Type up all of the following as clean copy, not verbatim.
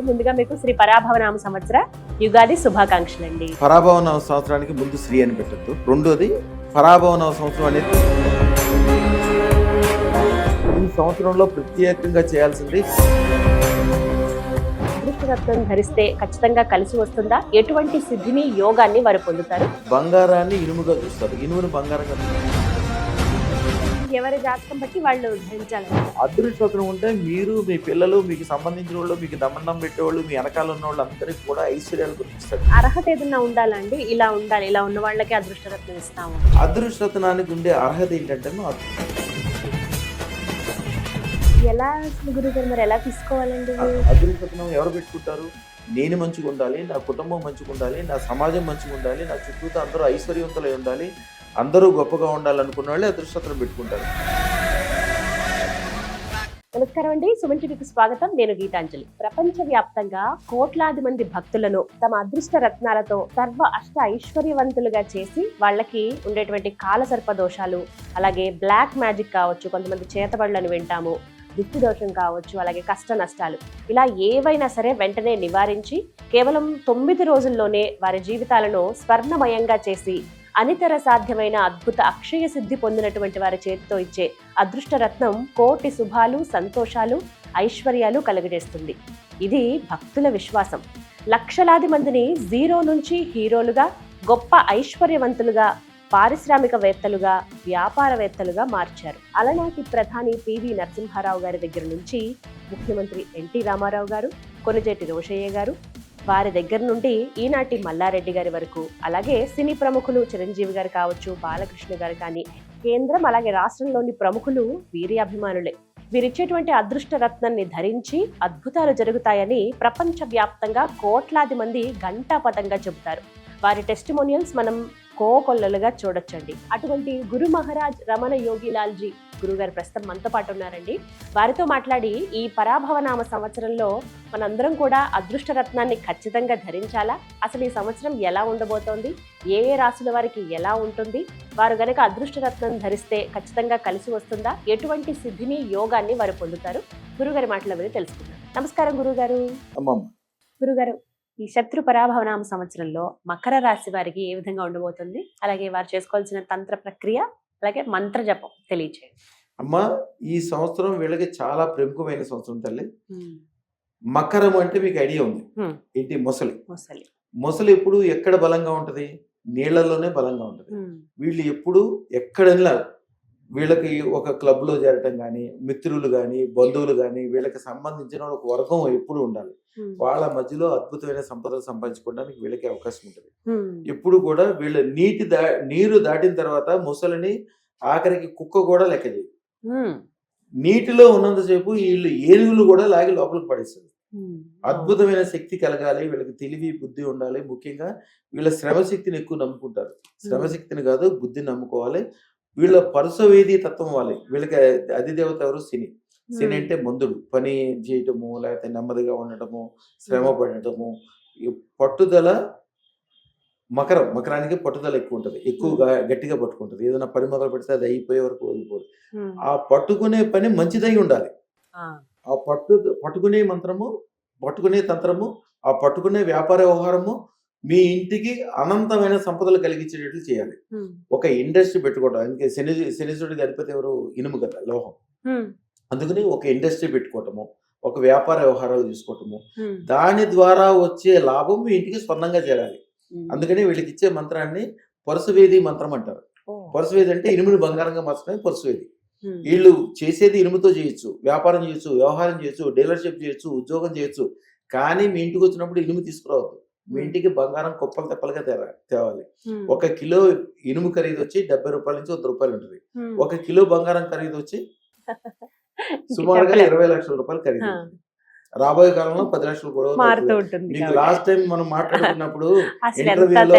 ముందుగా మీకు శ్రీ పరాభవనామ సంవత్సర యుగాది శుభాకాంక్షలు అండి. పరాభవనామ సంవత్సరానికి ముందు శ్రీ అని పెట్టద్దు. రెండోది పరాభవనామ సంవత్సరం అనేది ఈ సంవత్సరంలో ప్రత్యేకంగా చేయాల్సింది. అదృష్టరత్నం ధరిస్తే ఖచ్చితంగా కలిసి వస్తుందా? ఎటువంటి సిద్ధిని యోగాన్ని వారు పొందుతారు? బంగారాన్ని ఇనుముగా చూస్తారు, ఇనుమును బంగారంగా చూస్తారు. ఎవరి జాతకం బట్టి వాళ్ళు ధరించాలి. అదృష్టం ఉంటే మీరు, మీ పిల్లలు, మీకు సంబంధించిన వాళ్ళు, మీకు దమండం పెట్టేవాళ్ళు, మీ వెనకాల ఉన్న వాళ్ళు అందరికీ కూడా ఐశ్వర్యాలు గుర్తిస్తారు. అర్హత ఏదన్నా ఉండాలండి, ఇలా ఉండాలి, ఇలా ఉన్న వాళ్ళకి అదృష్టరత్నం ఇస్తాము. అదృష్టనానికి ఉండే అర్హత ఏంటంటే ఎలా గురుగారు, మరి ఎలా తీసుకోవాలండి? అదృష్టం ఎవరు పెట్టుకుంటారు? నేను మంచిగా ఉండాలి, నా కుటుంబం మంచిగా ఉండాలి, నా సమాజం మంచిగా ఉండాలి, నా చుట్టూతో అందరూ ఐశ్వర్యవంతులై ఉండాలి, అందరూ గొప్పగా ఉండాలనుకున్న వాళ్ళే అదృష్టం పెట్టుకుంటారు. నమస్కారం అండి, సుమన్ టీవీకి స్వాగతం. నేను గీతాంజలి. ప్రపంచవ్యాప్తంగా కోట్లాది మంది భక్తులను తమ అదృష్ట రత్నాలతో సర్వ అష్ట ఐశ్వర్యవంతులుగా చేసి వాళ్ళకి ఉండేటువంటి కాలసర్ప దోషాలు, అలాగే బ్లాక్ మ్యాజిక్ కావచ్చు, కొంతమంది చేతబడులను వింటాము, దిక్కు దోషం కావచ్చు, అలాగే కష్ట నష్టాలు, ఇలా ఏవైనా సరే వెంటనే నివారించి కేవలం 9 రోజుల్లోనే వారి జీవితాలను స్వర్ణమయంగా చేసి అనితర సాధ్యమైన అద్భుత అక్షయ సిద్ధి పొందినటువంటి వారి చేతితో ఇచ్చే అదృష్ట రత్నం కోటి శుభాలు, సంతోషాలు, ఐశ్వర్యాలు కలుగజేస్తుంది. ఇది భక్తుల విశ్వాసం. లక్షలాది మందిని జీరో నుంచి హీరోలుగా, గొప్ప ఐశ్వర్యవంతులుగా, పారిశ్రామికవేత్తలుగా, వ్యాపారవేత్తలుగా మార్చారు. అలనాటి ప్రధాని పివి నరసింహారావు గారి దగ్గర నుంచి ముఖ్యమంత్రి ఎన్టీ రామారావు గారు, కొణిజేటి రోషయ్య గారు, వారి దగ్గర నుండి ఈనాటి మల్లారెడ్డి గారి వరకు, అలాగే సినీ ప్రముఖులు చిరంజీవి గారు కావచ్చు, బాలకృష్ణ గారు కానీ, కేంద్రం అలాగే రాష్ట్రంలోని ప్రముఖులు వీరి అభిమానులే. వీరిచ్చేటువంటి అదృష్ట రత్నాన్ని ధరించి అద్భుతాలు జరుగుతాయని ప్రపంచవ్యాప్తంగా కోట్లాది మంది ఘంటాపథంగా చెబుతారు. వారి టెస్టిమోనియల్స్ మనం కోకొల్లలుగా చూడొచ్చండి. అటువంటి గురు మహారాజ్ రమణ యోగిలాల్జీ గురుగారు ప్రస్తుతం మనతో పాటు ఉన్నారండి. వారితో మాట్లాడి ఈ పరాభవనామ సంవత్సరంలో మనందరం కూడా అదృష్ట రత్నాన్ని ఖచ్చితంగా ధరించాలా, అసలు ఈ సంవత్సరం ఎలా ఉండబోతోంది, ఏ ఏ రాశుల వారికి ఎలా ఉంటుంది, వారు గనక అదృష్ట రత్నం ధరిస్తే ఖచ్చితంగా కలిసి వస్తుందా, ఎటువంటి సిద్ధిని యోగాన్ని వారు పొందుతారు, గురుగారి మాటల మీద తెలుసుకుందాం. నమస్కారం గురుగారు. గురుగారు, ఈ శత్రు పరాభవనామ సంవత్సరంలో మకర రాశి వారికి ఏ విధంగా ఉండబోతుంది, అలాగే వారు చేసుకోవాల్సిన తంత్ర ప్రక్రియ, అలాగే మంత్ర జపం తెలియచేయండి. అమ్మా, ఈ సంవత్సరం వీళ్ళకి చాలా ప్రముఖమైన సంవత్సరం తల్లి. మకరం అంటే మీకు ఐడియా ఉంది ఏంటి? మొసలి. మొసలి ఎప్పుడు ఎక్కడ బలంగా ఉంటది? నీళ్లలోనే బలంగా ఉంటది. వీళ్ళు ఎప్పుడు ఎక్కడైనా వీళ్ళకి ఒక క్లబ్ లో చేరటం కానీ, మిత్రులు కానీ, బంధువులు కానీ, వీళ్ళకి సంబంధించిన ఒక వర్గం ఎప్పుడు ఉండాలి. వాళ్ళ మధ్యలో అద్భుతమైన సంపదలు సంపాదించుకోవడానికి వీళ్ళకి అవకాశం ఉంటుంది. ఎప్పుడు కూడా వీళ్ళ నీరు దాటిన తర్వాత ముసలిని ఆఖరికి కుక్క కూడా లెక్క చేయదు. నీటిలో ఉన్నంతసేపు వీళ్ళు ఏనుగులు కూడా లాగి లోపలికి పడేస్తారు. అద్భుతమైన శక్తి కలగాలి, వీళ్ళకి తెలివి బుద్ధి ఉండాలి. ముఖ్యంగా వీళ్ళ శ్రమశక్తిని ఎక్కువ నమ్ముకుంటారు. శ్రమశక్తిని కాదు, బుద్ధిని నమ్ముకోవాలి. వీళ్ళ పరుసవేది తత్వం వాలి. వీళ్ళకి అధిదేవత ఎవరు? శని. శని అంటే మందుడు. పని చేయటము, లేకపోతే నెమ్మదిగా ఉండటము, శ్రమ పడటము, పట్టుదల. మకరానికి పట్టుదల ఎక్కువ ఉంటుంది, ఎక్కువగా గట్టిగా పట్టుకుంటుంది. ఏదైనా పని మొదలు పెడితే అది అయిపోయే వరకు వదిలిపోదు. ఆ పట్టుకునే పని మంచిదై ఉండాలి. ఆ పట్టుకునే మంత్రము, పట్టుకునే తంత్రము, ఆ పట్టుకునే వ్యాపార వ్యవహారము మీ ఇంటికి అనంతమైన సంపదలు కలిగించేటట్లు చేయాలి. ఒక ఇండస్ట్రీ పెట్టుకోవడం. అందుకే శనిసుడికి అధిపతి ఎవరు? ఇనుము కదా, లోహం. అందుకని ఒక ఇండస్ట్రీ పెట్టుకోవటము, ఒక వ్యాపార వ్యవహారాలు తీసుకోవటము, దాని ద్వారా వచ్చే లాభం మీ ఇంటికి స్వర్ణంగా చేరాలి. అందుకని వీళ్ళకి ఇచ్చే మంత్రాన్ని పరుసవేది మంత్రం అంటారు. పరుసవేది అంటే ఇనుముని బంగారంగా మార్చడమే పరుసవేది. వీళ్ళు చేసేది ఇనుముతో చేయొచ్చు, వ్యాపారం చేయొచ్చు, వ్యవహారం చేయొచ్చు, డీలర్షిప్ చేయొచ్చు, ఉద్యోగం చేయొచ్చు. కానీ మీ ఇంటికి వచ్చినప్పుడు ఇనుము తీసుకురావద్దు. మీ ఇంటికి బంగారం కుప్పలు తెప్పలుగా తేవాలి. 1 కిలో ఇనుము ఖరీదు వచ్చి 70 రూపాయల నుంచి 100 రూపాయలు ఉంటుంది. 1 కిలో బంగారం ఖరీదు వచ్చి సుమారుగా 20 లక్షల రూపాయలు ఖరీదు. రాబోయే కాలంలో 10 లక్షలు కూడా మీకు. లాస్ట్ టైం మనం మాట్లాడుకున్నప్పుడు ఇంటర్వ్యూలో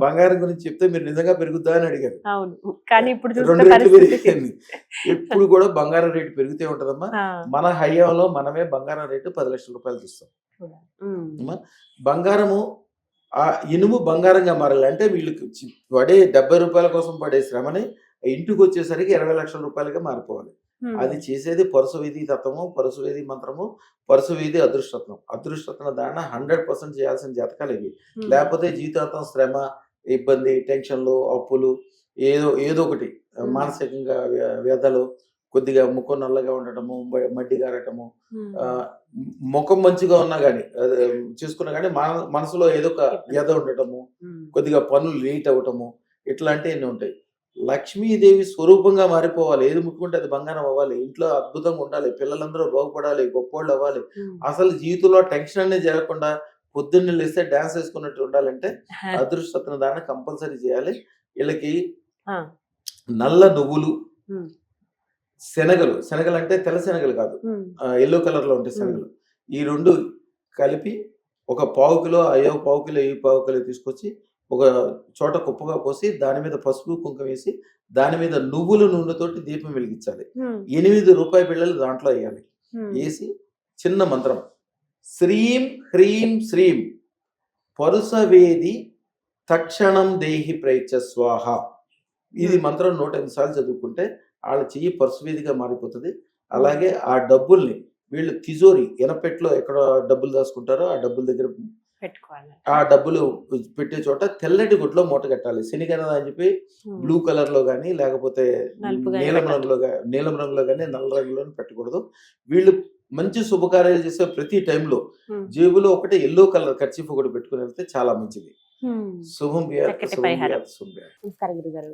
బంగారం గురించి చెప్తే మీరు నిజంగా పెరుగుద్దా అని అడిగారు. 2 రెట్లు పెరిగింది. ఎప్పుడు కూడా బంగారం రేటు పెరుగుతూ ఉంటదమ్మా. మన హయాంలో మనమే బంగారం రేటు 10 లక్షల రూపాయలు చూస్తాం. బంగారము ఆ ఇనుము బంగారంగా మారాలి అంటే వీళ్ళకి పడే 70 రూపాయల కోసం పడే శ్రమని ఇంటికి వచ్చేసరికి 20 లక్షల రూపాయలుగా మారిపోవాలి. అది చేసేది పరుసవేది తత్వము, పరుసవేది మంత్రము, పరుసవేది అదృష్టత్వం. అదృష్టత్వం దాన్ని 100% చేయాల్సిన జాతకాలు ఇవి. లేకపోతే జీవితాంతం శ్రమ, ఇబ్బంది, టెన్షన్లు, అప్పులు, ఏదో ఒకటి మానసికంగా వ్యధలు, కొద్దిగా ముఖం నల్లగా ఉండటము, మడ్డి గారటము, ముఖం మంచిగా ఉన్నా కానీ చూసుకున్నా కానీ మనసులో ఏదో ఒక వ్యధ ఉండటము, కొద్దిగా పనులు లేట్ అవ్వటము, ఇట్లాంటివన్నీ ఉంటాయి. లక్ష్మీదేవి స్వరూపంగా మారిపోవాలి. ఏది ముట్టుకుంటే అది బంగారం అవ్వాలి. ఇంట్లో అద్భుతంగా ఉండాలి. పిల్లలందరూ బాగుపడాలి, గొప్పోళ్ళు అవ్వాలి. అసలు జీవితంలో టెన్షన్ అనేది జరగకుండా పొద్దున్నే లేస్తే డాన్స్ వేసుకున్నట్టు ఉండాలంటే అదృష్టత్వ దాన్ని కంపల్సరీ చేయాలి. వీళ్ళకి నల్ల నువ్వులు, శనగలు అంటే తెల్ల శనగలు కాదు, ఎల్లో కలర్ లో ఉంటాయి శనగలు. ఈ రెండు కలిపి ఒక పావు కిలో తీసుకొచ్చి ఒక చోట కుప్పగా పోసి దాని మీద పసుపు కుంకుమ వేసి దాని మీద నువ్వుల నూనెతోటి దీపం వెలిగించాలి. 8 రూపాయి బిళ్ళలు దాంట్లో వేయాలి. వేసి చిన్న మంత్రం శ్రీం హ్రీం శ్రీం పరుసవేది తక్షణం దేహి ప్రేచ స్వాహ. ఇది మంత్రం 108 సార్లు చదువుకుంటే వాళ్ళ చెయ్యి పరుసవేదిగా మారిపోతుంది. అలాగే ఆ డబ్బుల్ని వీళ్ళు తిజోరి ఎనపెట్లో ఎక్కడ డబ్బులు దాచుకుంటారో ఆ డబ్బుల దగ్గర పెట్టుకోవాలి. ఆ డబ్బులు పెట్టే చోట తెల్లటి గుడ్లో మూట కట్టాలి. శనిగన అని చెప్పి బ్లూ కలర్ లో గానీ లేకపోతే నీలం రంగులో గానీ నల్ల రంగులో పెట్టకూడదు. వీళ్ళు మంచి శుభకార్యాలు చేసే ప్రతి టైంలో జేబులో ఒకటి ఎల్లో కలర్ కర్చీఫ్ ఒకటి పెట్టుకుని వెళ్తే చాలా మంచిది. శుభం. నమస్కారం గురుగారు.